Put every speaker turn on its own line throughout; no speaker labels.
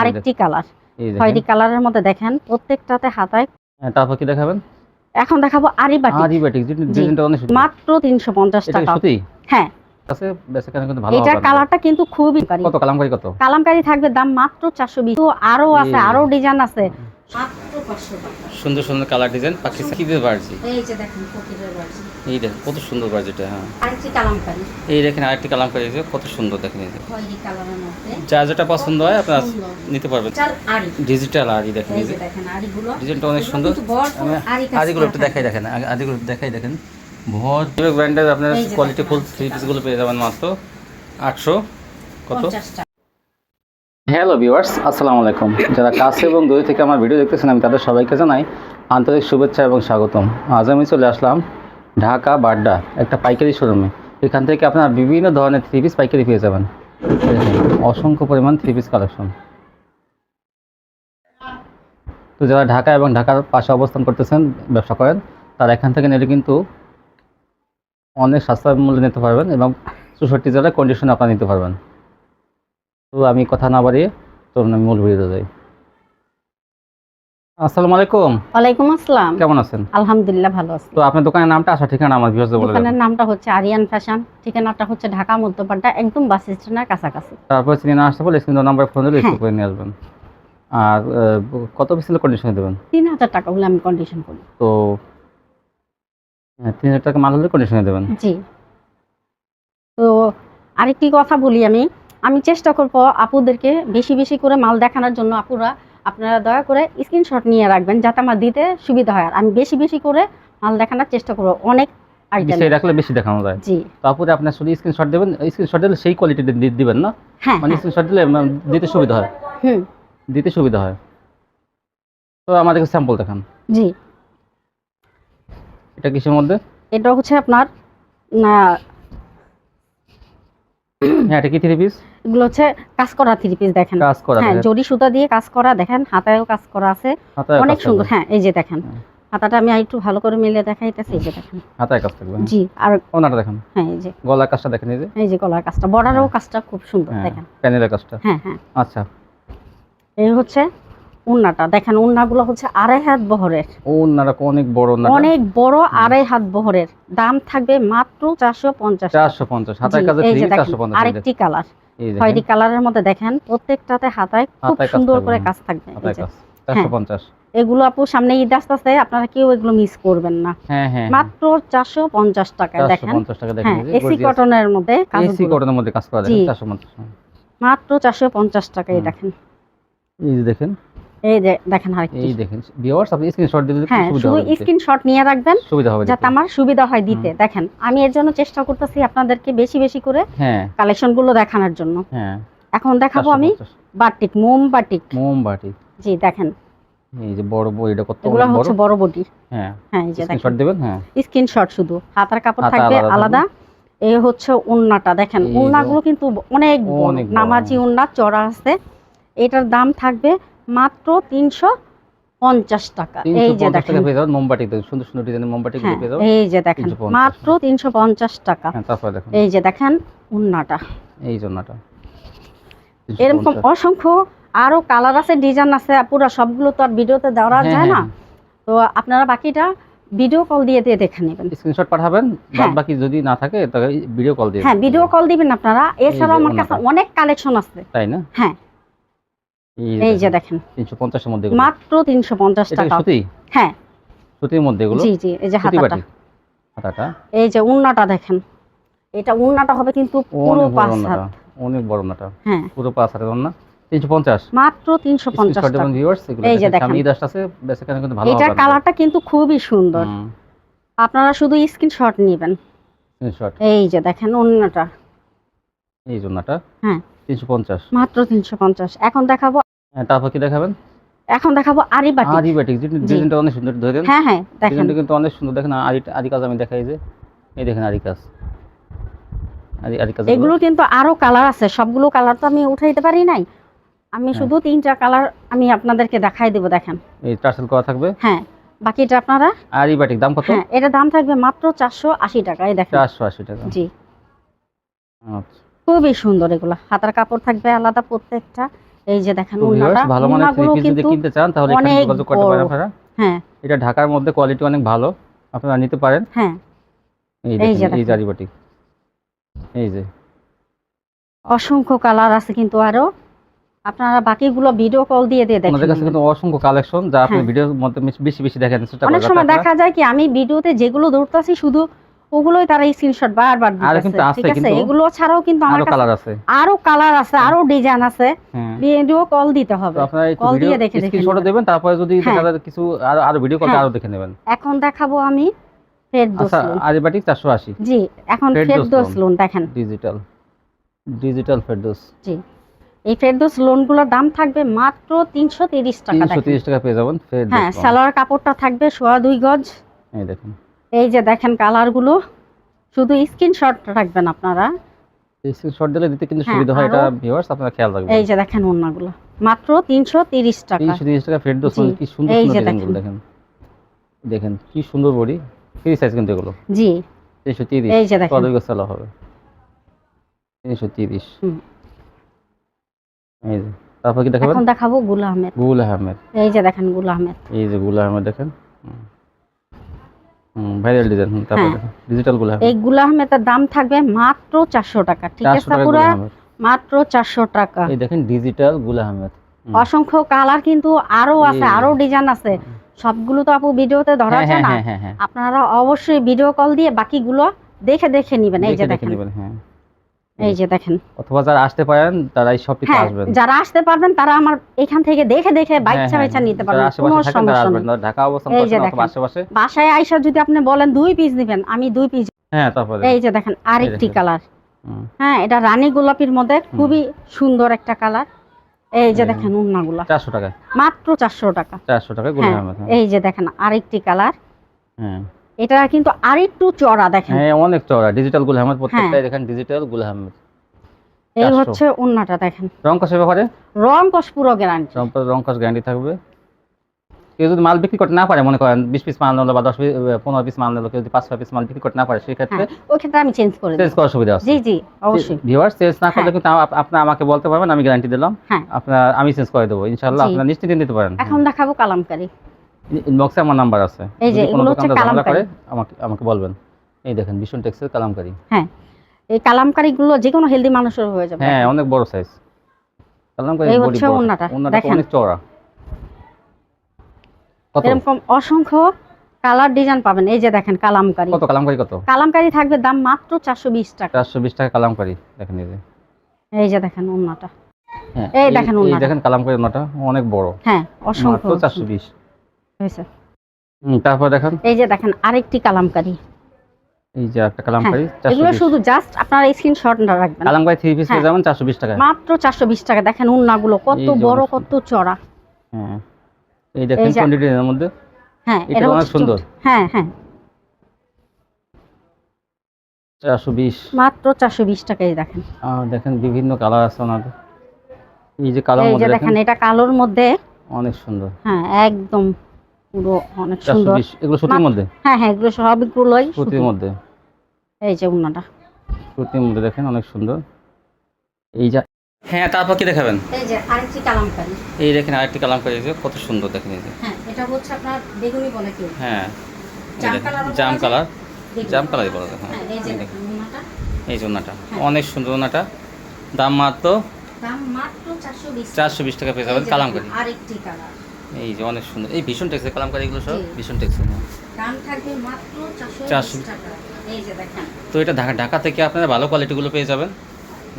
আরেকটি কালার, খয়েরি কালারের মধ্যে দেখেন প্রত্যেকটাতে হাতায়।
তারপর কি দেখাবেন?
এখন দেখাবো আরি বাটিক।
আরি বাটিক ডিজাইনটা অনেক সুন্দর,
মাত্র 350 টাকা।
এটা সত্যি?
হ্যাঁ,
আছে বেসিক্যালি কিন্তু ভালো।
এটা কালারটা কিন্তু খুবই
কত কালামকারী? কত
কালামকারী থাকবে, দাম মাত্র 420। তো আরো আছে, আরো ডিজাইন আছে, মাত্র 500 টাকা।
সুন্দর সুন্দর কালার ডিজাইন পাকিস্তানি বার্জি।
এই যে দেখেন ফকিরের বার্জি,
এই দেখেন কত সুন্দর বার্জিটা। হ্যাঁ,
আরেকটি কালামকারী।
এই দেখেন আরেকটি কালামকারী কত সুন্দর, দেখেন এই যে
খয়েরি কালারের মধ্যে
যা যেটা পছন্দ হয় আপনারা নিতে পারবেন। ডিজিটাল আরি দেখেন,
এই যে দেখেন আরিগুলো,
ডিজাইনটা অনেক সুন্দর। আরিগুলো একটু দেখাই দেখেন, আরিগুলো দেখাই দেখেন। ভরপুর ব্র্যান্ডের আপনার কোয়ালিটি ফুল থ্রি পিসগুলো পেয়ে যাবেন মাত্র 800 কত। হ্যালো ভিউয়ার্স, আসসালামু আলাইকুম। যারা কাছে এবং দূরে থেকে আমার ভিডিও দেখতেছেন আমি তাদের সবাইকে জানাই আন্তরিক শুভেচ্ছা এবং স্বাগতম। আজ আমি চলে আসলাম ঢাকা বাড্ডা একটা পাইকারি শোরুমে। এখান থেকে আপনারা বিভিন্ন ধরনের থ্রি পিস পাইকারি পেয়ে যাবেন। অসংখ্য পরিমাণ থ্রি পিস কালেকশন। তো যারা ঢাকা এবং ঢাকার পাশে অবস্থান করতেছেন, ব্যবসা করেন, তারা এখান থেকে নিলে কিন্তু অনেক সাশ্রয় মূল্যে নিতে পারবেন এবং 64 জেলার কন্ডিশনে আপনারা নিতে পারবেন। তো আমি কথা না বাড়িয়ে চলুন আমি মূল ভিডিওতে যাই। আসসালামু আলাইকুম।
ওয়ালাইকুম আসসালাম।
কেমন আছেন?
আলহামদুলিল্লাহ ভালো আছি।
তো আপনার দোকানের নামটা, আশা ঠিকানা আমার ভিউয়ারদের বলে দেন।
দোকানের নামটা হচ্ছে আরিয়ান ফ্যাশন, ঠিকানাটা হচ্ছে ঢাকা মধ্যপাড়া, একদম বাস স্ট্যান্ডের কাছাকাছি।
তারপর চিনি না আসতে বলে স্ক্রিন নাম্বার ফোন দিলে রিসিভ করে নিয়ে আসবেন। আর কত পিসের কন্ডিশনে দেবেন?
3000 টাকা হলে আমি কন্ডিশন করি।
তো 3000 টাকা মাল হলে কন্ডিশনে দেবেন?
জি। তো আরেকটি কথা বলি, আমি চেষ্টা করব আপুদেরকে বেশি বেশি করে মাল দেখানোর জন্য। আপুরা আপনারা দয়া করে স্ক্রিনশট নিয়ে রাখবেন যাতে আমার দিতে সুবিধা হয়। আর আমি বেশি বেশি করে মাল দেখানোর চেষ্টা করব, অনেক আইটেম
বেশি রাখলে বেশি দেখানো যায়।
জি।
তো আপুরা আপনারা শুধু স্ক্রিনশট দেবেন, স্ক্রিনশট দিলে সেই কোয়ালিটি দিবেন না?
হ্যাঁ,
মানে স্ক্রিনশট দিলে দিতে সুবিধা হয়। দিতে সুবিধা হয়। তো আমাদেরকে স্যাম্পল দেখান।
জি।
এটা কিসের মধ্যে?
এটা হচ্ছে আপনার
হ্যাঁ, এটা কি থ্রি পিস?
এগুলো হচ্ছে কাজ করা থ্রি পিস, দেখেন
কাজ করা।
হ্যাঁ, জরি সুতা দিয়ে কাজ করা, দেখেন হাতায়ও কাজ করা আছে, অনেক সুন্দর। হ্যাঁ, এই যে দেখেন হাতাটা আমি একটু ভালো করে মিলে দেখাইতেছি। এই যে দেখেন
হাতায় কাজ থাকবে।
জি। আর
ওনাটা দেখেন।
হ্যাঁ, এই যে
গলার কাজটা দেখেন,
এই যে গলার কাজটা, বর্ডারও কাজটা খুব সুন্দর, দেখেন
প্যানেলের কাজটা।
হ্যাঁ হ্যাঁ।
আচ্ছা,
এই হচ্ছে ওন্নাটা, দেখেন ওন্নাগুলো হচ্ছে 2.5 হাত বহরের।
ওন্নাটা অনেক বড়,
অনেক বড়, 2.5 হাত বহরের। দাম থাকবে মাত্র 450।
450 হাতায় কাজে 450।
আরেকটি কালার, খয়েরি কালারের মধ্যে দেখেন প্রত্যেকটাতে হাতায় খুব সুন্দর করে কাজ থাকবে।
450
এগুলো আপু সামনে ঈদ আসতেছে, আপনারা কেউ এগুলো মিস করবেন না।
হ্যাঁ হ্যাঁ,
মাত্র 450 টাকায় দেখেন।
450 টাকা দেখেন।
এসি কটনের মধ্যে কাজ,
এসি কটনের মধ্যে কাজ করা দেখেন 450
মাত্র 450 টাকায় দেখেন।
এই যে দেখেন,
এই যে দেখেন আরেকটি,
এই দেখেন ভিউয়ার্স, আপনি স্ক্রিনশট দিলে সুবিধা হবে।
শুধু স্ক্রিনশট নিয়ে রাখবেন,
সুবিধা হবে
যাতে আমার সুবিধা হয় দিতে। দেখেন আমি এর জন্য চেষ্টা করতেছি আপনাদেরকে বেশি বেশি করে কালেকশন গুলো দেখানোর জন্য। এখন দেখাবো আমি বাটিক, মোমবাটিক। জি দেখেন,
এই যে বড় বডিটা কত বড়,
এগুলো হচ্ছে বড় বডি। হ্যাঁ, এই যে
স্ক্রিনশট দিবেন। হ্যাঁ,
স্ক্রিনশট শুধু, হাতার কাপড় থাকবে আলাদা। এই হচ্ছে ওন্নাটা, দেখেন ওন্নাগুলো কিন্তু অনেক বড়, নামাজি ওন্না, চড়া আছে। এটার দাম থাকবে মাত্র 350 টাকা। এই যে দেখেন
মোমবাটিক, সুন্দর সুন্দর ডিজাইনের মোমবাটিক পেয়ে যাবেন।
এই যে দেখেন মাত্র 350 টাকা।
তারপর দেখেন
এই যে দেখেন ওন্নাটা,
এই জন্যটা
এরকম অসংখ্য আরো কালার আছে, ডিজাইন আছে। পুরো সবগুলো তো আর ভিডিওতে দেওয়া যায় না, তো আপনারা বাকিটা ভিডিও কল দিয়ে দেখে নেবেন,
স্ক্রিনশট পাঠাবেন। বাদ বাকি যদি না থাকে তাহলে ভিডিও কল দিয়ে,
হ্যাঁ ভিডিও কল দিবেন আপনারা। এছাড়াও আমার কাছে অনেক কালেকশন আছে, তাই না? হ্যাঁ, এই যে দেখেন
350 এর মধ্যে,
মাত্র 350 টাকা।
সুতি?
হ্যাঁ,
সুতির মধ্যে এগুলো।
জি জি। এই যে হাতাটা, এই যে ওন্নাটা দেখেন, এটা ওন্নাটা হবে কিন্তু পুরো 5 হাত,
অনেক বড় ওন্নাটা। হ্যাঁ, পুরো 5 হাতের ওন্না, 350,
মাত্র 350 টাকা। এই যে দেখেন
ঈদ আসছে, বেসিক্যালি কিন্তু ভালো হবে।
এটা কালারটা কিন্তু খুবই সুন্দর, আপনারা শুধু স্ক্রিনশট নেবেন। স্ক্রিনশট, এই যে দেখেন ওন্নাটা,
এই ওন্নাটা। হ্যাঁ, 350,
মাত্র 350। এখন দেখাবো,
তারপর কি দেখাবেন?
এখন দেখাবো আরি বাটিক,
ডিজাইনটা অনেক সুন্দর। ধরেন
হ্যাঁ হ্যাঁ, দেখেন
ডিজাইনটা কিন্তু অনেক সুন্দর। দেখেন আরি কাজ আমি দেখাই, যে এই দেখেন আরি কাজ, আরি কাজ।
এগুলো কিন্তু আরো কালার আছে, সবগুলো কালার তো আমি উঠাইতে পারি নাই, আমি শুধু 3টা কালার আমি আপনাদেরকে দেখাই দেব। দেখেন
এই টার্সেল করা থাকবে।
হ্যাঁ, বাকিটা আপনারা।
আরি বাটিক দাম কত?
হ্যাঁ, এটা দাম থাকবে মাত্র 480 টাকা। এই দেখেন
480 টাকা। জি, আচ্ছা,
খুবই সুন্দর। এগুলো হাতার কাপড় থাকবে আলাদা প্রত্যেকটা। এই যে দেখেন
তো ভিউয়ার্স,
ওন্নাটা,
ভালো মানের থ্রি
ওন্নাগুলো
পিস যদি
কিন্তু
কিনতে চান তাহলে এখানে
অনেক
যোগাযোগ করতে পারেন
বড়।
আপনারা।
হ্যাঁ
এটা ঢাকার মধ্যে কোয়ালিটি অনেক ভালো, আপনারা নিতে পারেন।
হ্যাঁ,
এই
এই যে
দেখেন এই
দেখেন
জারিবাটি, এই যে
অসংখ্য কালার আছে কিন্তু আরো, আপনারা বাকিগুলো ভিডিও কল দিয়ে দেখে
আমাদের কাছে
নেবেন।
কিন্তু অসংখ্য কালেকশন, যা আপনি
হ্যাঁ।
ভিডিওর মধ্যে বেশি বেশি দেখেন চেষ্টা
অনেক
করেন,
সময় দেখা যায় কি আমি ভিডিওতে যেগুলো ধরতেছি শুধু ওগুলোই তারা স্ক্রিনশট বারবার
আর
দিতেছে,
কিন্তু আছে,
ঠিক আছে?
কিন্তু
এগুলো ছাড়াও কিন্তু আমার
আরো
কাছে
কালার আছে।
আরো কালার আছে, আরো ডিজাইন আছে,
হ্যাঁ,
ভিডিও কল দিতে হবে,
তো আপনারা একটু
কল
ভিডিও
দিয়ে দেখে
স্ক্রিনশট
নেবেন।
দেবেন, তারপরে যদি
হ্যাঁ।
দেখা যায় কিছু আরো আরো ভিডিও কল
হ্যাঁ।
আরো দেখে নেবেন।
এখন দেখাবো আমি ফেরদৌস
আচ্ছা,
লোন।
আরিবাটি 480
জি, এখন ফেরদৌস লোন দেখেন।
Digital, digital Ferdous.
জি, এই ফেরদৌস লোনগুলোর দাম থাকবে মাত্র 330 টাকা।
330 টাকা পেয়ে যাবেন ফেরদৌস।
হ্যাঁ, সালোয়ার কাপড়টা থাকবে 2.5 গজ।
এই দেখেন,
এই যে দেখেন কালারগুলো, শুধু স্ক্রিনশট রাখবেন আপনারা।
স্ক্রিনশট দিলে দিতে কিন্তু
হ্যাঁ,
সুবিধা হয়, এটা
আরো
ভিউয়ার্স আপনারা খেয়াল রাখবেন।
এই যে দেখেন ওন্নাগুলো মাত্র 330 টাকা।
330 টাকা ফেরদৌস,
জি,
কি সুন্দর
এই
সুন্দর
যে
ডিজাইনগুলো দেখেন, দেখেন কি সুন্দর বডি, ফ্রি সাইজ কিন্তু এগুলো।
জি,
330,
এই যে দেখেন।
কত গজ চালা হবে 330।
হুম।
এই যে তারপর কি দেখাবেন?
এখন দেখাবো গুল আহমেদ।
গুল আহমেদ,
এই যে দেখেন গুল আহমেদ।
এই যে গুল আহমেদ দেখেন, ভাইরাল ডিজাইন। তারপর
হ্যাঁ।
দেখেন ডিজিটাল গুল
এই
আহমেদ,
গুল আহমেদের দাম থাকবে মাত্র 400 টাকা, ঠিক
400
আছে
টাকা গুল
পুরা
আহমেদ।
মাত্র 400 টাকা।
এই দেখেন ডিজিটাল গুল আহমেদ।
অসংখ্য কালার কিন্তু আরো আছে, আরো ডিজাইন আছে, সবগুলো তো আপু ভিডিওতে ধরা যায় না। আপনারা অবশ্যই ভিডিও কল দিয়ে বাকিগুলো দেখে দেখে নেবেন। এই যে দেখেন,
হ্যাঁ,
এই যে দেখেন।
অথবা যারা আসতে পারেন তারা এই শপটিতে
হ্যাঁ,
আসবেন।
যারা আসতে পারবেন তারা আমার এখান থেকে দেখে দেখে বাইচা বাইচা নিতে পারবেন, কোনো সমস্যা নেই।
ঢাকা অবস্থান
এই যে
করছেন অথবা
দেখেন,
আশেপাশে,
বাসায় আইসা যদি আপনি বলেন 2 পিস দিবেন, আমি 2 পিস।
হ্যাঁ তারপরে
এই যে দেখেন আরেকটি
দেখেন।
কালার। হ্যাঁ, এটা রানী গোলাপির মধ্যে খুবই সুন্দর একটা কালার। এই যে দেখেন ওন্নাগুলো
400 টাকা,
মাত্র 400 টাকা।
400 টাকা গুল
হ্যাঁ,
আহমেদ।
এই যে দেখেন আরেকটি কালার।
হ্যাঁ,
এটা কিন্তু আরেকটু চড়া দেখেন।
হ্যাঁ অনেক চড়া ডিজিটাল গুল আহমেদ, প্রত্যেকটাই দেখেন ডিজিটাল গুল আহমেদ।
এই
400
হচ্ছে ওন্নাটা দেখেন।
রং কষের ব্যাপারে
রং কস পুরো গ্যারান্টি।
রং কষ গ্যারান্টি থাকবে। কেউ যদি মাল বিক্রি করতে না পারে, মনে করেন 20 পিস মাল নিলো বা 10 পিস 15 পিস মাল নিলো, কেউ যদি 5-6 পিস মাল বিক্রি করতে না পারে, সেই ক্ষেত্রে
ওই ক্ষেত্রে আমি চেঞ্জ করে
চেঞ্জ
দেব।
করার সুবিধা আছে।
জি জি, অবশ্যই।
ভিউয়ার্স চেঞ্জ না করলে কিন্তু আপনি আমাকে বলতে পারবেন, আমি গ্যারান্টি দিলাম,
হ্যাঁ,
আমি চেঞ্জ করে দেবো ইনশাআল্লাহ,
জি।
আপনারা নিশ্চিন্তে নিতে পারেন।
এখন দেখাবো কালামকারী।
ইনবক্সে আমার নাম্বার আছে,
এই যে
যদি কোনো
এগুলো হচ্ছে
দোকানদার ঝামেলা করে
কালামকারী।
আমাকে বলবেন। এই দেখেন ভীষণ টেক্সের কালামকারী।
হ্যাঁ, এই কালামকারীগুলো যে কোনো হেলদি মানুষের হয়ে যাবে।
হ্যাঁ, অনেক বড় সাইজ কালামকারী।
এই
বডি
হচ্ছে
বড়,
ওন্নাটা দেখেন,
অনেক চওড়া। কত
এরকম অসংখ্য কালার ডিজাইন পাবেন। এই যে দেখেন কালামকারী।
কত কালামকারী? কত?
কালামকারী থাকবে দাম মাত্র 420 টাকা।
420 টাকা কালামকারী দেখেন।
এই যে দেখেন ওন্নাটা,
হ্যাঁ,
এই দেখেন
এই
ওন্নাটা।
দেখেন কালামকারী ওন্নাটা অনেক বড়।
হ্যাঁ, অসংখ্য
মাত্র 420
হয়েছে।
তারপর দেখেন
এই যে দেখেন আরেকটি কালামকারী।
এই যে একটা কালামকারী
এগুলো
420।
শুধু জাস্ট আপনারা স্ক্রিনশট রাখবেন।
কালামকারী 3 পিস পেয়ে যাবেন 420 টাকা,
মাত্র 420 টাকা। দেখেন ওন্নাগুলো কত বড়, কত চড়া।
হ্যাঁ, এই দেখেন 20 ডিজাইনের মধ্যে।
হ্যাঁ,
এটা অনেক সুন্দর।
হ্যাঁ হ্যাঁ,
420
মাত্র 420 টাকায় দেখেন।
দেখেন বিভিন্ন কালার আছে ওনাদের। এই যে কালার
এই যে
মধ্যে
দেখেন এটা কালোর মধ্যে
অনেক সুন্দর।
হ্যাঁ, একদম পুরো অনেক সুন্দর।
420 এগুলো সুতির মধ্যে।
হ্যাঁ হ্যাঁ, এগুলো সবগুলোই
সুতির মধ্যে।
এই যে ওন্নাটা
সুতির মধ্যে দেখেন অনেক সুন্দর। এই যে হ্যাঁ, তারপর কি দেখাবেন?
এই যে আরেকটি কালামকারী।
এই দেখেন আরেকটি কালামকারী, যে কত সুন্দর দেখেন। এই যে
হ্যাঁ, এটা হচ্ছে আপনার বেগুনি বলে কি?
হ্যাঁ,
জাম কালার।
জাম কালারই বলা যায়।
হ্যাঁ, এই যে দেখেন ওন্নাটা।
এই যে ওন্নাটা অনেক সুন্দর। ওন্নাটা দাম মাত্র 420 টাকা পেয়ে যাবেন কালামকারী।
আরেকটি কালার।
এই যে অনেক সুন্দর, এই ভীষণ টেক্সের কালামকারী, এগুলো সব ভীষণ টেক্সের।
দাম থাকবে মাত্র 420 টাকা। এই যে দেখেন।
তো এটা ঢাকা থেকে আপনারা ভালো কোয়ালিটিগুলো পেয়ে যাবেন।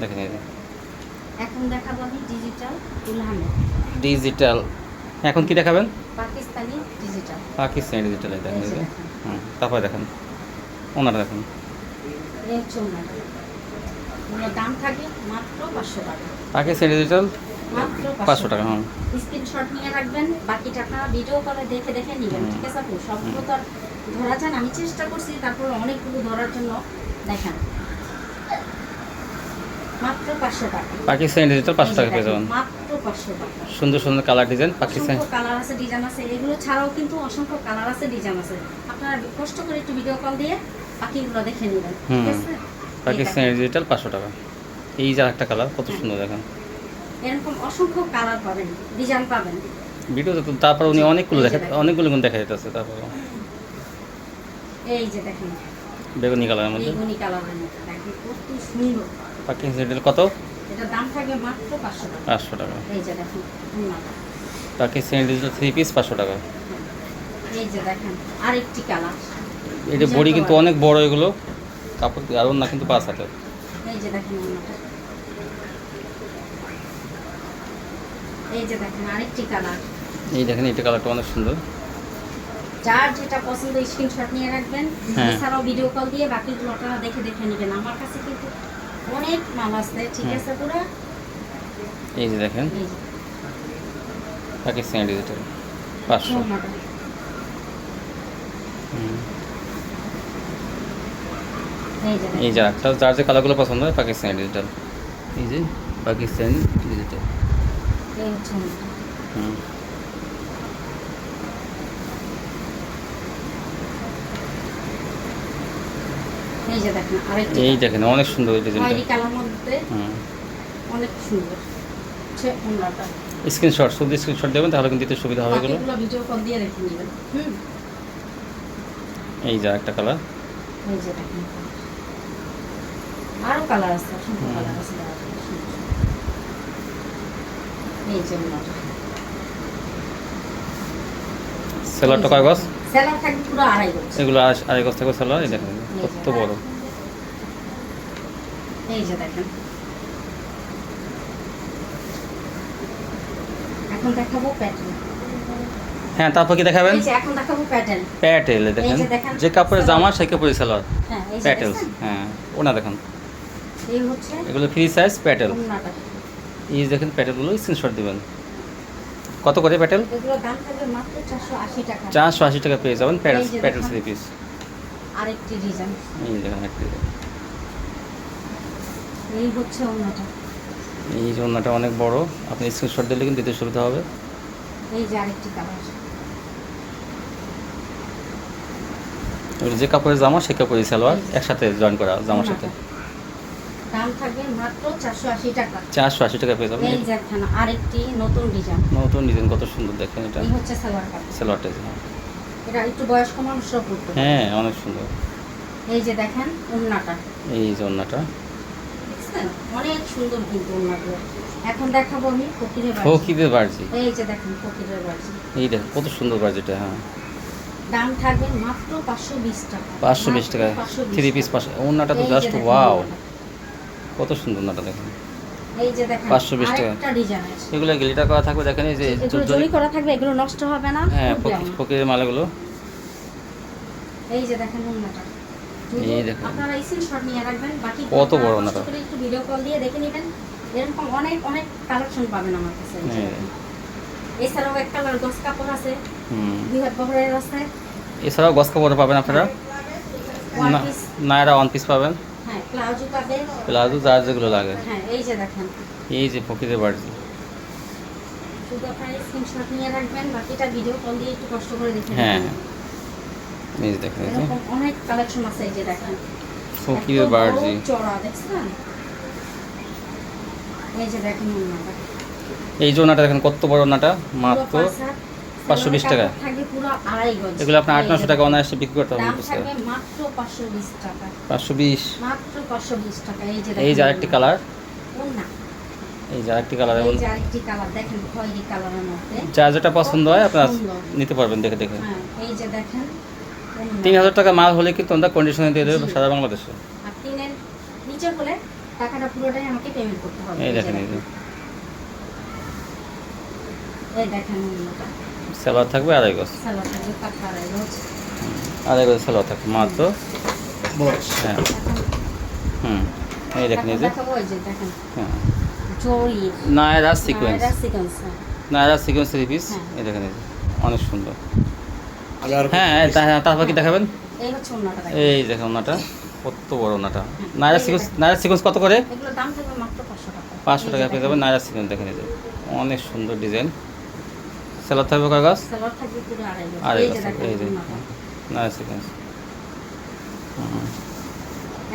দেখেন এই যে
এখন দেখাবো আমি ডিজিটাল উলহামে।
ডিজিটাল। এখন কি দেখাবেন?
পাকিস্তানি ডিজিটাল।
পাকিস্তানি ডিজিটাল। এই দেখেন এই যে তারপরে দেখেন ওনারা দেখেন
এই হচ্ছে ওন্নাটা। ওনার দাম থাকবে মাত্র 500 টাকা।
পাকিস্তানি ডিজিটাল
মাত্র
500 টাকা। হ্যাঁ,
স্ক্রিনশট নিয়ে রাখবেন, বাকিটা আপনারা ভিডিও কলে দেখে দেখে নেবেন, ঠিক আছে আপু? সবগুলো তো আর ধরা যায় না, আমি চেষ্টা করছি, তারপর অনেকগুলো ধরার জন্য। দেখেন মাত্র 500 টাকা।
পাকিস্তানি ডিজিটাল 500 টাকা পেয়ে যাবেন।
মাত্র 500 টাকা।
সুন্দর সুন্দর কালার ডিজাইন পাকিস্তানি।
অসংখ্য কালার আছে, ডিজাইন আছে। এগুলো ছাড়াও কিন্তু অসংখ্য কালার আছে, ডিজাইন আছে। আপনারা কষ্ট করে একটু ভিডিও কল দিয়ে বাকিগুলো দেখে নেবেন, ঠিক আছে?
পাকিস্তানি ডিজিটাল 500 টাকা। এই যে একটা কালার কত সুন্দর দেখেন।
এরকম অসংখ্য কালার পাবেন, ডিজাইন পাবেন।
ভিডিওতে তো তারপর উনি অনেকগুলো
এই যে
দেখা
দেখেন।
অনেকগুলো গুণ দেখা যাচ্ছে। তারপর
এই যে দেখেন
বেগুনি কালারের মধ্যে
বেগুনি কালারের মধ্যে দেখেন কত সুন্দর।
পাকিং স্যান্ডেল কত?
এটা দাম থাকবে মাত্র 500 টাকা।
500 টাকা।
এই যে দেখেন ওন্নাটা।
পাকিং স্যান্ডেল 3 পিস 500 টাকা।
এই যে দেখেন আরেকটি কালার।
এটা বড়ি কিন্তু অনেক বড়, এগুলো কাপড় আর না কিন্তু 5 হাতের।
এই যে দেখেন ওন্নাটা। এই যে দেখেন আরেকটি কালার।
এই দেখেন এটা কালারটা অনেক সুন্দর।
যার যেটা পছন্দ স্ক্রিনশট নিয়ে রাখবেন,
হ্যাঁ।
এছাড়াও ভিডিও কল দিয়ে বাকিগুলো আপনারা দেখে দেখে নেবেন। আমার কাছে কিন্তু অনেক মাল আছে, ঠিক আছে পুরো।
এই যে দেখেন
এই যে
পাকিং স্যান্ডেল এটা 500।
ওন্নাটা। এই যে
এই
দেখেন
যে একটা যার যে কালারগুলো পছন্দ হয় পাকিং স্যান্ডেল। এই যে পাকিং স্যান্ডেল ডিজিটাল।
এই হচ্ছে ওন্নাটা।
হুম।
এই যে দেখেন আরেকটি
এই দেখেন অনেক সুন্দর এই ডিজাইনটা।
খয়েরি কালার মধ্যে
হুম।
অনেক সুন্দর হচ্ছে ওন্নাটা।
স্ক্রিনশট শুধু স্ক্রিনশট দেবেন তাহলে কিন্তু দিতে সুবিধা হবে এগুলো।
বাকিগুলো ভিডিও কল দিয়ে রেখে নেবেন।
এই যে একটা কালার।
এই যে দেখেন আরো কালার আছে, অসংখ্য কালার আছে। এই যে ওন্নাটা।
সেলারটা কয় গজ?
সেলার থাকবে পুরো 2.5 গজ।
এগুলো আড়াই গজ থেকে সেলার। এই দেখেন কত বড়।
এই যে দেখেন এখন দেখাবো প্যাটার্ন।
হ্যাঁ, তারপর কি দেখাবেন?
এই যে এখন দেখাবো প্যাটার্ন।
প্যাটেল দেখেন,
এই যে দেখেন,
যে কাপড়ের জামা সেই কাপড়ের সেলার।
হ্যাঁ এই যে
প্যাটেলস,
দেখেন
হ্যাঁ ওনা দেখেন।
এই হচ্ছে
এগুলো ফ্রি সাইজ প্যাটেল।
ওন্নাটা।
এই দেখেন প্যাটেলগুলো স্ক্রিনশট দিবেন। কত করে প্যাটেল?
এগুলোর দাম থাকবে মাত্র 480 টাকা।
480 টাকা পেয়ে যাবেন প্যাটেল
এই যে
প্যাটেল
দেখেন।
3 পিস।
আরেকটি ডিজাইন।
এই দেখেন একটা ডিজাইন।
এই হচ্ছে ওন্নাটা।
এই যে ওনাটা অনেক বড়, আপনি স্ক্রিনশট দিলে কিন্তু দিতে সুবিধা হবে।
এই যে আরেকটি কালার।
এগুলো যে কাপড়ের জামা সেই কাপড়ের সালোয়ার একসাথে জয়েন করা জামার সাথে।
দাম থাকবে মাত্র 480 টাকা।
480 টাকা পেয়ে যাবেন।
এই যে দেখেন আরেকটি নতুন ডিজাইন।
নতুন ডিজাইন কত সুন্দর দেখেন এটা।
এই হচ্ছে সালোয়ার কাপড়।
সালোয়ারটা
এটা একটু বয়স্ক মানুষরা পরতে পারে।
হ্যাঁ অনেক সুন্দর।
এই যে দেখেন ওন্নাটা।
এই যে ওনাটা
দেখছেন অনেক সুন্দর কিন্তু ওন্নাগুলো। এখন দেখাবো আমি ফকিরের বাড়ি।
ফকিরের বার্জি।
এই যে দেখেন ফকিরের বাড়ি।
এই দেখেন কত সুন্দর বার্জিটা। হ্যাঁ
দাম থাকবে মাত্র 520 টাকা।
520 টাকা 3 পিস পাশে। ওনাটা তো জাস্ট ওয়াও, কত সুন্দর ওনাটা দেখেন।
এই যে দেখেন
520 টাকা।
আরেকটা ডিজাইন আছে।
এগুলো গ্লিটার করা থাকবে দেখেন। এই যে
এগুলো জরি করা থাকবে, এগুলো নষ্ট হবে না।
হ্যাঁ
খুব দাম।
ফকিরের মালাগুলো।
এই যে দেখেন ওন্নাটা।
এই দেখেন
আপনারা স্ক্রিনশট নিয়ে রাখবেন, বাকি
কত বড় ওন্নাটা।
একটু ভিডিও কল দিয়ে দেখে নেবেন। এরকম অনেক অনেক কালেকশন পাবেন আমার কাছে। এই যে
হ্যাঁ।
দেখেন। এছাড়াও এক কালার গস কাপড় আছে,
হুম।
2 হাত বহরের আছে।
এছাড়াও গস কাপড় পাবেন আপনারা।
ওয়ান
না
পিস,
নায়রা ওয়ান পিস পাবেন,
হ্যাঁ প্লাজো পাবেন।
প্লাজো যার যেগুলো লাগে।
হ্যাঁ এই যে দেখেন
এই যে ফকিরের বার্জি।
শুধু আপনারা স্ক্রিনশট নিয়ে রাখবেন, বাকিটা ভিডিও কল দিয়ে একটু কষ্ট করে দেখে
হ্যাঁ
নেবেন।
এই যে দেখেন এই যে
এরকম অনেক কালেকশন আছে। এই যে দেখেন
ফকিরের
এত বড়
বার্জি।
চড়া দেখছেন। এই যে দেখেন ওন্নাটা।
এই যে ওনাটা দেখেন কত বড় ওনাটা, মাত্র 520 টাকা।
থাকবে পুরো 2.5 গজ।
এগুলো আপনার 800-900 টাকা অনায়াসে বিক্রি করতে
দাম
পারবেন।
থাকবে মাত্র 520 টাকা।
520।
মাত্র 520 টাকা। এই যে
এই যে আরেকটি কালার।
ওন্না।
এই যে আরেকটি কালার।
এই যে আরেকটি কালার দেখেন খয়েরি কালারের মধ্যে।
যার যেটা পছন্দ হয় আপনারা
সুন্দর।
নিতে পারবেন দেখে দেখে।
হ্যাঁ এই যে দেখেন ওন্না।
3000 টাকা মাল হলে কিন্তু আমরা কন্ডিশনে দিয়ে দেবো
জি।
সারা বাংলাদেশে।
আর 3-এর নিচে হলে টাকাটা পুরোটাই আমাকে পেমেন্ট করতে হবে।
এই দেখেন এই যে
এই দেখেন ওন্নাটা।
সালোয়ার থাকবে আড়াই গজ।
সালোয়ার থাকবে পাক্কা 2.5 গজ।
আড়াই গজ সালোয়ার থাকবে মাত্র। হ্যাঁ হুম। এই দেখেন এই যে
দেখাবো এই যে দেখেন
হ্যাঁ
জরি
Naira sequence.
Sequence.
Naira sequence 3 piece.
হ্যাঁ।
এই দেখেন এই যে অনেক সুন্দর। হ্যাঁ তারপর কি দেখাবেন?
এই হচ্ছে ওন্নাটা দেখেন।
এই দেখেন ওনাটা কত বড় ওনাটা। নায়রা সিকোয়েন্স কত করে?
এগুলোর দাম থাকবে মাত্র 500 টাকা।
500 টাকা পেয়ে যাবেন নায়রা সিকোয়েন্স। দেখেন এই যে অনেক সুন্দর ডিজাইন। সালোয়ার থাকবে কয় গজ?
সালোয়ার থাকবে পুরো 2.5 গজ।
আড়াই
এই
গজ
যে
থাকবে।
দেখেন
এই যে
ওন্নাটা।
নায়রা সিকোয়েন্স।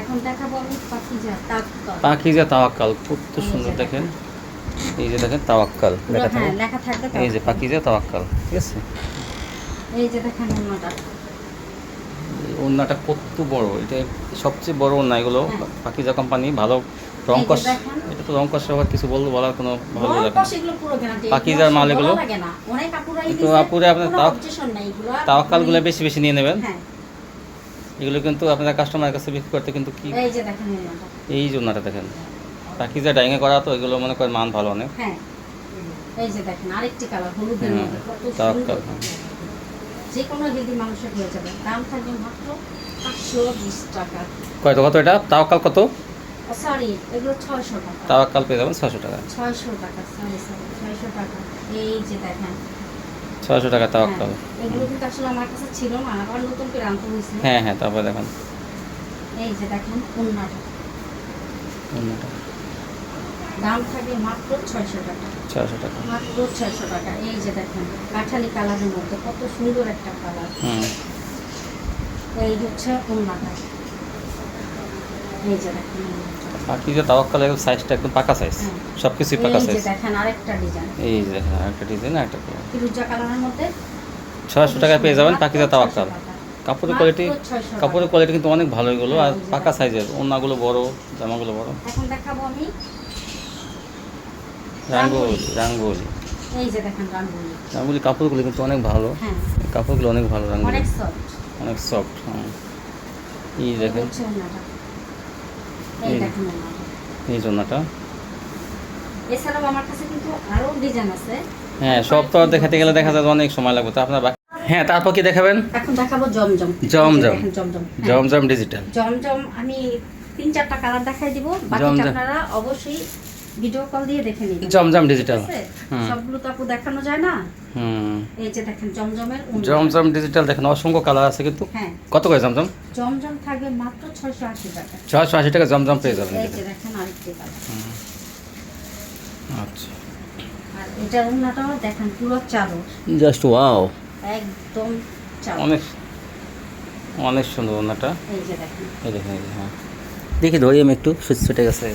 এখন দেখাবো আমি পাখিজা তাঁত।
পাখিজা তাওয়াক্কাল কত সুন্দর দেখেন। এই যে দেখেন তাওয়াক্কাল লেখা
হ্যাঁ
থাকে,
লেখা থাকবে
এই যে পাকিজা তাওয়াক্কাল, ঠিক আছে।
এই যে দেখেন ওন্নাটা,
এই ওড়নাটা কত বড়, এটা সবচেয়ে বড় ওড়না এগুলো,
হ্যাঁ।
পাকিজা কোম্পানি, ভালো রং
এই যে
কষ,
দেখেন।
এটা তো রং কষ আবার কিছু বলার কোনো ভালো
বড়
লাগে না।
কষ এগুলো পুরো গ্যারান্টি,
পাকিজার মাল এগুলো।
লাগে না, অনেক কাপড়াই
তো
দিছে,
আপুরে আপনার
কোনো অবজেকশন নাই এগুলো।
তাওয়াক্কালগুলো বেশি বেশি নিয়ে নেবেন,
হ্যাঁ
এগুলো কিন্তু আপনারা কাস্টমারের কাছে বিক্রি করতে কিন্তু কি,
এই যে দেখেন ওন্নাটা,
এই জন্যটা দেখেন পাকিজা ডাইঙে করা, তো এগুলো মনে করেন মান ভালো অনেক।
হ্যাঁ এই যে দেখেন আরেকটি কালার হলুদের
হুম,
মধ্যে কত
তাওয়াক্কাল।
সুন্দর, যে কোনো হেলদি মানুষের হয়ে যাবে। দাম থাকবে মাত্র 520 টাকা,
কত কত এটা তাওয়াক্কাল কত?
সরি এগুলো 600 টাকা,
তাওয়াক্কাল পেয়ে যাবেন 600 টাকা,
600 টাকা, সরি 600 টাকা। এই যে দেখেন
600 টাকা তাওয়াক্কাল।
হ্যাঁ, এগুলো কিন্তু আসলে আমার কাছে ছিল না, আবার নতুন করে আনতে হয়েছে।
হ্যাঁ হ্যাঁ, তারপরে দেখেন
এই যে দেখেন ওন্নাটা,
ওড়নাটা
দাম থাকবে মাত্র 600 টাকা,
600 টাকা।
মাত্র 600 টাকা। এই যে দেখেন কাঠালি কালারের মধ্যে কত সুন্দর একটা কালার,
হুম,
এই হচ্ছে ওন্নাটা। এই যে দেখেন ওন্নাটা।
পাকিজা তাওয়াক্কালের সাইজটা একদম পাকা সাইজ,
হ্যাঁ।
সব কিছুই পাকা
এই যে
সাইজ।
দেখেন আরেকটা ডিজাইন,
এই যে দেখেন আরেকটা ডিজাইন, আরেকটা কালার।
ফিরোজা কালারের মধ্যে
600 টাকায় পেয়ে যাবেন
মাত্র
পাকিজা
600
তাওয়াক্কাল।
টাকা।
কাপড়ের কোয়ালিটি,
মাত্র 600
কাপড়ের
টাকা।
কোয়ালিটি কিন্তু অনেক ভালো এগুলো, আর
হ্যাঁ, এই যে
পাকা
দেখেন।
সাইজের, ওড়নাগুলো বড়, জামাগুলো বড়।
এখন দেখাবো আমি,
রাঙ্গুলি, রাঙ্গুলি,
এই যে দেখেন রাঙ্গুলি,
রাঙ্গুলি কাপড়গুলো কিন্তু অনেক ভালো,
হ্যাঁ
কাপড়গুলো অনেক ভালো, রাঙ্গুলি
অনেক সফট।
অনেক সফট। হ্যাঁ, এই
এই
দেখেন
হচ্ছে ওন্নাটা, এই
এই-
দেখেন ওন্নাটা।
এই জন্যটা।
এছাড়াও আমার কাছে কিন্তু আরো ডিজাইন আছে।
হ্যাঁ, সব তো আর দেখাতে গেলে দেখা যায় অনেক সময় লাগবে, তো আপনার হ্যাঁ, তারপর কি দেখাবেন?
এখন দেখাবো জমজম,
জমজম।
এই যে দেখেন জমজম, হ্যাঁ।
জমজম ডিজিটাল,
জমজম আমি 3-4টা কালার দেখাই দিব, বাকি
জমজম।
আপনারা অবশ্যই ভিডিও কল দিয়ে দেখে নিন।
জমজম ডিজিটাল।
ঠিক আছে?
হুম।
সবগুলো তো আপু দেখানো যায় না।
হুম,
এই যে দেখেন জমজমের ওন্না।
জমজম ডিজিটাল দেখেন অসংখ্য কালার আছে কিন্তু।
হ্যাঁ
কত করে জমজম?
জমজম থাকবে মাত্র 680 টাকা।
680 টাকা জমজম পেয়ে যাবেন।
এই যে দেখেন আরেকটি কালার,
আচ্ছা,
আর এটার ওন্নাটাও দেখেন পুরো চাদর,
জাস্ট ওয়াও,
একদম চাদর।
অনেক অনেক সুন্দর ওনাটা।
এই যে দেখেন,
এই দেখেন, এই যে, হ্যাঁ দেখি ধরি আমি একটু, ছুটে গেছে।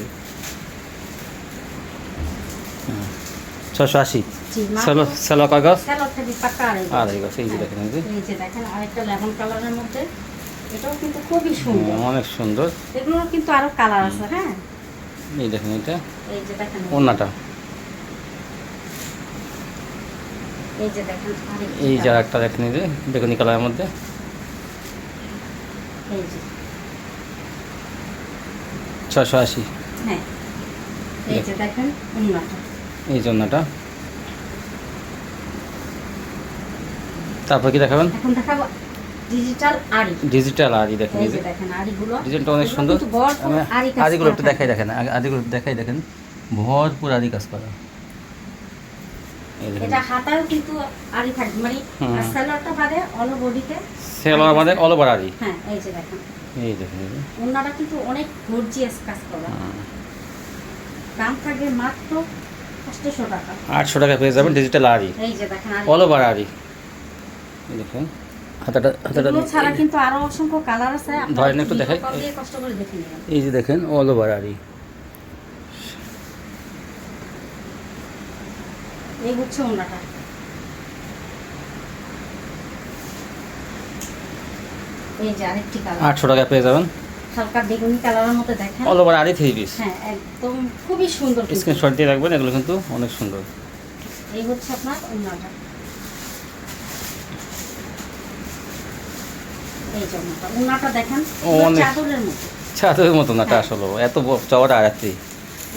680।
জি,
সেলো
মাত্র
সেলো কাগজ
সেলোর থেকে পাকা আড়াই গজ।
আর এই গছ, এই যে দেখেন, এই যে
এই যে দেখেন আরেকটা লেমন কালারের মধ্যে, এটাও কিন্তু খুবই সুন্দর।
অনেক সুন্দর।
এগুলোর কিন্তু আরো কালার আছে, হ্যাঁ
এই দেখেন এটা
এই যে দেখেন
ওনাটা,
এই যে দেখেন আরেকটি
এই যে
কালার।
একটা দেখেন, এই যে বেগুনি কালারের মধ্যে
এই যে
680।
হ্যাঁ এই যে দেখেন ওন্নাটা।
এই জন্যটা। তারপর কি দেখাবেন?
এখন দেখাবো ডিজিটাল আড়ি।
ডিজিটাল আরি দেখেন,
এই
এই
যে
যে
দেখেন আড়িগুলো,
ডিজাইনটা অনেক
এগুলো
সুন্দর।
কিন্তু ভরপুর আড়ি কাজ
আরিগুলো
করা
একটু
থাকে।
দেখাই দেখেন, আরিগুলো দেখাই দেখেন, ভরপুর আরি কাজ করা। এই দেখেন
এটা হাতাও কিন্তু আড়ি থাকবে, মানে
হুম।
সালোয়ারটা বাদে অল বডিতে।
সেলোয়ার আমাদের অল ওভার আরি।
হ্যাঁ এই যে দেখেন
এই দেখেন, এই যে
ওন্নাটা কিন্তু অনেক গর্জিয়াস কাজ করা।
হুম।
দাম থাকবে মাত্র 800 টাকা।
800 টাকা পেয়ে যাবেন ডিজিটাল আরি,
এই যে দেখেন আড়ি।
অল ওভার আরি। এই দেখেন হাতাটা, হাতাটা
এগুলো ছাড়া কিন্তু আরো অসংখ্য কালার আছে, আপনারা
ধরেন একটু
ভিডিও
দেখাই।
কল দিয়ে কষ্ট করে দেখে নেবেন।
এই যে দেখেন অল ওভার আরি।
এই হচ্ছে ওন্নাটা। এই যে আরেকটি কালার
800 টাকা পেয়ে যাবেন
হালকা বেগুনি কালারের মধ্যে, দেখেন
অল ওভার আরি 3 পিস।
হ্যাঁ একদম খুবই সুন্দর কিন্তু।
স্ক্রিনশট দিয়ে রাখবেন, এগুলো কিন্তু অনেক সুন্দর।
এই হচ্ছে আপনার ওন্নাটা। এই যে ওন্নাটা, ওন্নাটা দেখেন পুরো
অনেক-
চাদরের মতো।
ছাদের মতো না,
হ্যাঁ।
আসলে এত চওড়া আয়াতি।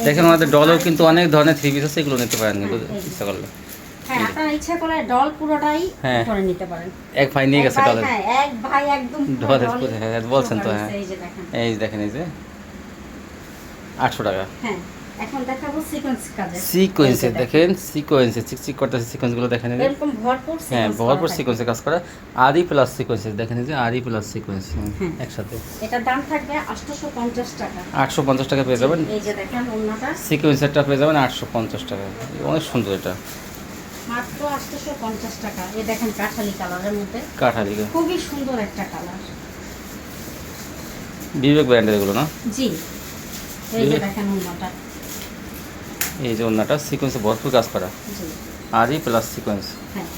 দেখেন আমাদের ডলেও কিন্তু অনেক ধরনের 3 পিস আছে, এগুলো নিতে পারেন কিন্তু
হ্যাঁ, এই যে।
ইচ্ছা করলে।
হ্যাঁ আপনারা ইচ্ছা করে ডল পুরোটাই
হ্যাঁ।
করে নিতে পারেন।
এক ভাই নিয়ে গেছে
এক ভাই,
ডলে,
হ্যাঁ এক ভাই একদম পুরো
ডলে
ডল
হ্যাঁ বলছেন তো, হ্যাঁ
এই যে দেখেন।
এই যে দেখেন, এই যে 800 টাকা
হ্যাঁ এখন দেখাবো সিকোয়েন্স কাজের।
সিকোয়েন্সে
এই যে
দেখেন, সিকোয়েন্সে চিকচিক করতেছে সিকোয়েন্সগুলো দেখেন, এই যে
এরকম ভরপুর
হ্যাঁ
সিকোয়েন্স
ভরপুর
করা থাকে।
সিকোয়েন্সে কাজ করা, আরি প্লাস সিকোয়েন্সে দেখেন, এই যে আরি প্লাস সিকোয়েন্স
হ্যাঁ।
একসাথে
এটার দাম থাকবে 850 টাকা।
850 টাকা পেয়ে যাবেন।
এই যে দেখেন ওন্নাটা
সিকোয়েন্সেরটা পেয়ে যাবেন 850 টাকা, অনেক সুন্দর এটা,
মাত্র 850 টাকা। এই দেখেন কাঠালি কালারের মধ্যে
কাঠালি
খুবই সুন্দর একটা কালার।
বিবেক ব্র্যান্ডের এগুলো না?
জি এই যে দেখেন ওন্নাটা।
এই যে ওড়নাটা সিকোয়েন্সে ভরপুর কাজ করা,
জি
আরই প্লাস সিকোয়েন্স।
হ্যাঁ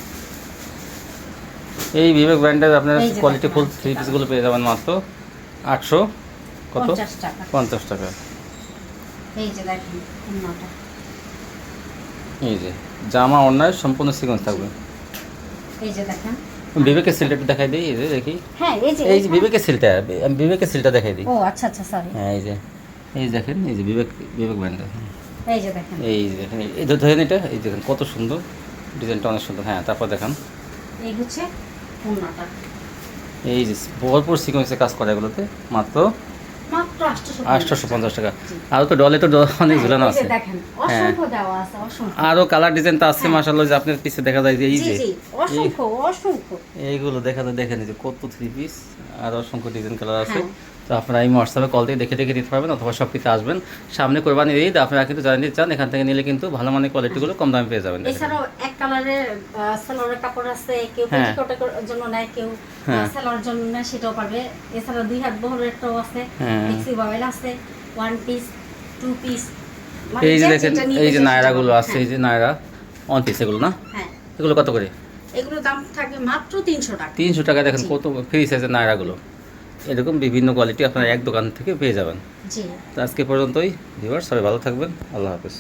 এই বিবেক ব্র্যান্ডের আপনার
এই যে
কোয়ালিটি ফুল
দেখেন,
থ্রি পিসগুলো পেয়ে যাবেন মাত্র 800 কত
50 টাকা।
50 টাকা।
এই যে দেখেন ওড়নাটা,
এই যে জামা ওড়নায় সম্পূর্ণ সিকোয়েন্স থাকবে।
এই যে দেখেন।
বিবেকের সিলটা একটু দেখাই দিই, এই যে দেখি,
হ্যাঁ এই যে
এই যে বিবেকের সিলটা, আমি বিবেকের সিলটা দেখাই দিই।
ও আচ্ছা আচ্ছা সরি।
হ্যাঁ এই যে দেখেন, এই যে বিবেক ব্র্যান্ডের,
এই যে দেখেন,
এই যে দেখেন, এই যে ধরেন এটা, এই দেখেন কত সুন্দর ডিজাইনটা, অনেক সুন্দর। হ্যাঁ তারপর দেখান,
এই হচ্ছে ওড়নাটা,
এই যে ভরপুর সিকোয়েন্সে কাজ করে এগুলোতে মাত্র
মাত্র
850 টাকা। আরও তো ডলে তো অনেক ঝুলানো আছে।
দেখেন অসংখ্য দেওয়া আছে, অসংখ্য।
আরও কালার ডিজাইন তো আছে মাশাআল্লাহ, যে আপনার পিছে দেখা যায় যে এই
জি
যে
জি অসংখ্য অসংখ্য।
এইগুলো দেখেন এই যে কত থ্রি পিস আর অসংখ্য ডিজাইন কালার আছে।
হ্যাঁ।
তো আপনারা এই হোয়াটসঅ্যাপে কল দিয়ে দেখে নিতে পারবেন, অথবা সব কিছু আসবেন। সামনে কোরবানির ঈদ, আপনারা কিন্তু যারা নিতে চান এখান থেকে নিলে কিন্তু ভালো মানের কোয়ালিটিগুলো কম দামে পেয়ে যাবেন। দেখেন।
এছাড়াও এক কালারের সালোয়ারের কাপড় আছে, কেউ
হ্যাঁ।
পেটিকোটের জন্য নেয়, কেউ
হ্যাঁ।
সালোয়ারের জন্য নেয়, সেটাও পারবে। এছাড়া 2 হাত বহরেরটাও আছে,
হ্যাঁ।
মিক্সি বয়েল আছে, 1 পিস 2 পিস।
এই যে দেখেন, এই যে নায়রাগুলো আছে, এই যে নায়রা অন পিস এগুলো না,
হ্যাঁ
এগুলো কত করে?
এগুলো দাম থাকবে মাত্র 300 টাকা।
300 টাকা। দেখেন
জি।
কত ফ্রি সাইজের নায়রাগুলো, এরকম বিভিন্ন কোয়ালিটি আপনারা এক দোকান থেকে পেয়ে যাবেন।
জি
তো আজকে পর্যন্তই ভিউয়ার্স, সবাই ভালো থাকবেন, আল্লাহ হাফেজ।